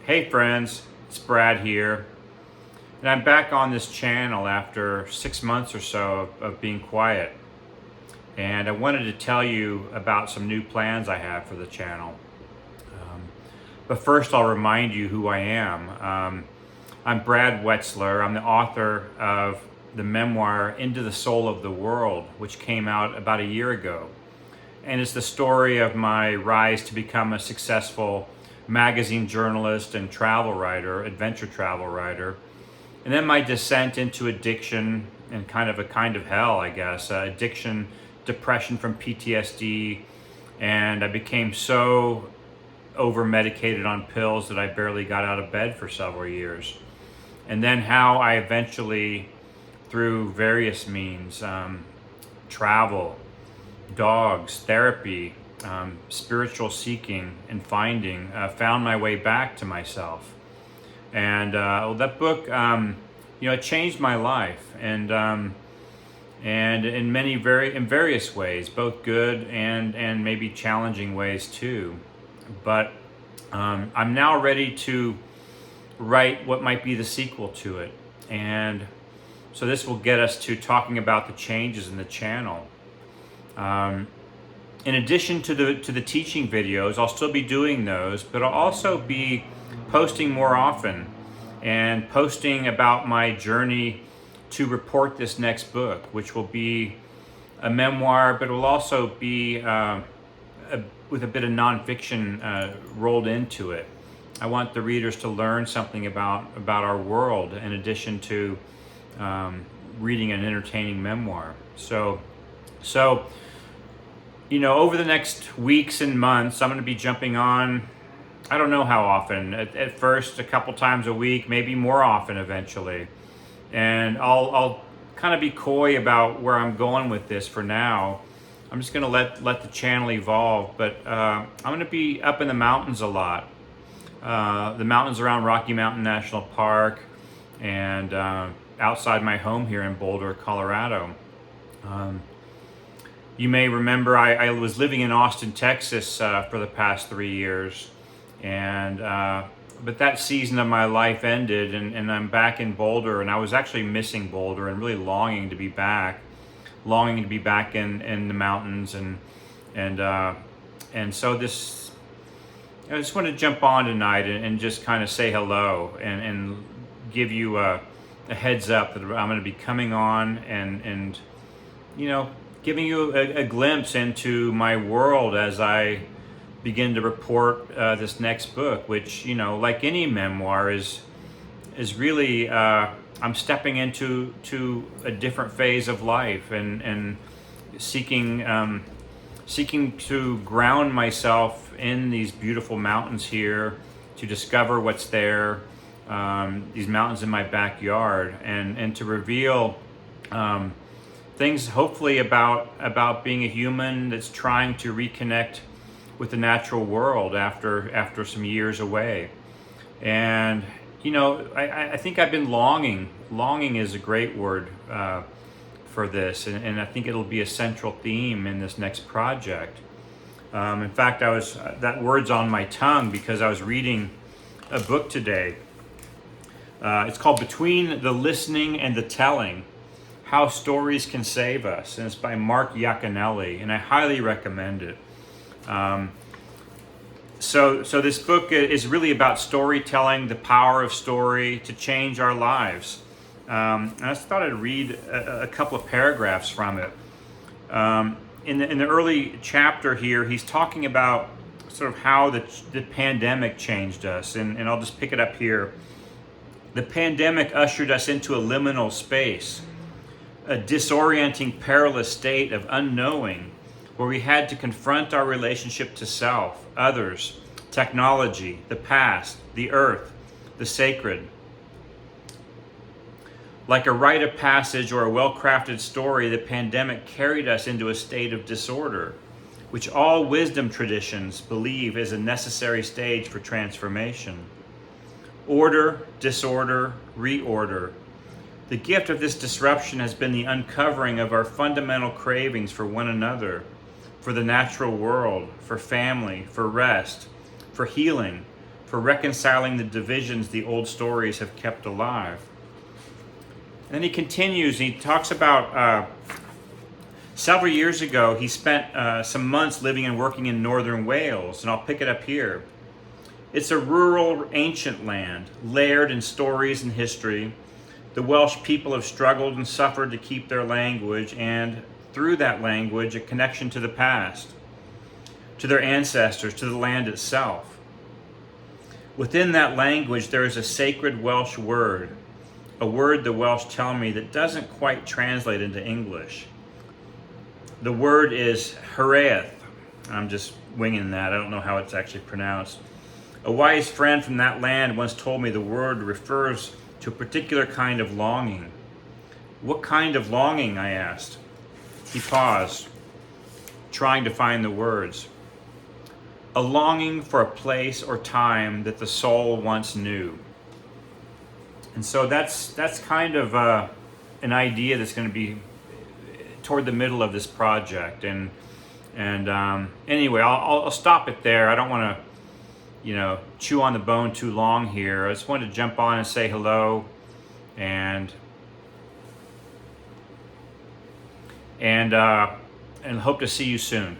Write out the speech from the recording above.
Hey friends, it's Brad here, and I'm back on this channel after 6 months or so of being quiet. And I wanted to tell you about some new plans I have for the channel. But first I'll remind you who I am. I'm Brad Wetzler. I'm the author of the memoir Into the Soul of the World, which came out about a year ago. And it's the story of my rise to become a successful magazine journalist and travel writer, adventure travel writer. And then my descent into addiction and kind of hell, I guess. Addiction, depression from PTSD, and I became so over-medicated on pills that I barely got out of bed for several years. And then how I eventually, through various means, travel, dogs, therapy, spiritual seeking and finding, found my way back to myself. And that book, it changed my life, and in various ways, both good and maybe challenging ways too. But I'm now ready to write what might be the sequel to it, and so this will get us to talking about the changes in the channel. In addition to the teaching videos, I'll still be doing those, but I'll also be posting more often and posting about my journey to report this next book, which will be a memoir, but it will also be with a bit of nonfiction rolled into it. I want the readers to learn something about our world in addition to reading an entertaining memoir. So over the next weeks and months, I'm going to be jumping on, I don't know how often, at first a couple times a week, maybe more often eventually. And I'll kind of be coy about where I'm going with this for now. I'm just going to let the channel evolve, but I'm going to be up in the mountains a lot. The mountains around Rocky Mountain National Park and outside my home here in Boulder, Colorado. You may remember I was living in Austin, Texas for the past 3 years, and but that season of my life ended, and I'm back in Boulder, and I was actually missing Boulder and really longing to be back in the mountains, and so this, I just want to jump on tonight and just kind of say hello and give you a heads up that I'm going to be coming on and giving you a glimpse into my world as I begin to report this next book, which, like any memoir, is really I'm stepping into a different phase of life and seeking to ground myself in these beautiful mountains here, to discover what's there, these mountains in my backyard, and to reveal things hopefully about being a human that's trying to reconnect with the natural world after some years away. And I think I've been longing is a great word for this, and I think it'll be a central theme in this next project. In fact, that word's on my tongue because I was reading a book today. It's called Between the Listening and the Telling: How Stories Can Save Us, and it's by Mark Yaconelli, and I highly recommend it. So this book is really about storytelling, the power of story to change our lives. And I just thought I'd read a couple of paragraphs from it. In the early chapter here, he's talking about sort of how the pandemic changed us, and I'll just pick it up here. The pandemic ushered us into a liminal space, a disorienting, perilous state of unknowing, where we had to confront our relationship to self, others, technology, the past, the earth, the sacred. Like a rite of passage or a well-crafted story, the pandemic carried us into a state of disorder, which all wisdom traditions believe is a necessary stage for transformation. Order, disorder, reorder. The gift of this disruption has been the uncovering of our fundamental cravings for one another, for the natural world, for family, for rest, for healing, for reconciling the divisions the old stories have kept alive. And then he continues, and he talks about several years ago, he spent some months living and working in northern Wales, and I'll pick it up here. It's a rural, ancient land, layered in stories and history. The Welsh people have struggled and suffered to keep their language, and through that language, a connection to the past, to their ancestors, to the land itself. Within that language, there is a sacred Welsh word, a word the Welsh tell me that doesn't quite translate into English. The word is Heraeth. I'm just winging that. I don't know how it's actually pronounced. A wise friend from that land once told me the word refers to a particular kind of longing. What kind of longing? I asked. He paused, trying to find the words. A longing for a place or time that the soul once knew. And so that's kind of an idea that's going to be toward the middle of this project. And anyway, I'll stop it there. I don't want to, chew on the bone too long here. I just wanted to jump on and say hello, and hope to see you soon.